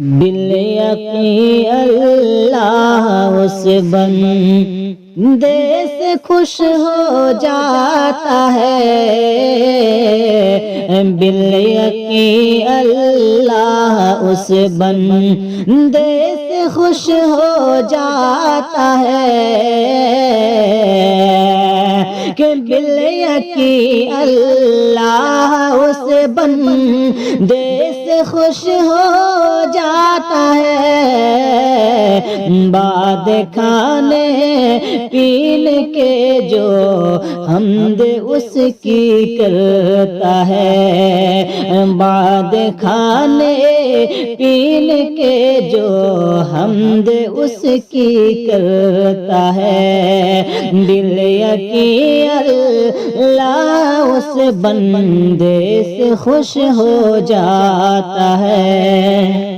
بالیقین اللہ اس بندے سے خوش ہو جاتا ہے، بالیقین اللہ اس بندے سے خوش ہو جاتا ہے کہ بالیقین اللہ اس بندے سے خوش ہو جاتا ہے، بعد کھانے پینے کے جو حمد اس کی کرتا ہے، بعد کھانے پینے کے جو حمد اس کی کرتا ہے، بالیقین اللہ اس بندے سے خوش ہو جاتا ہے۔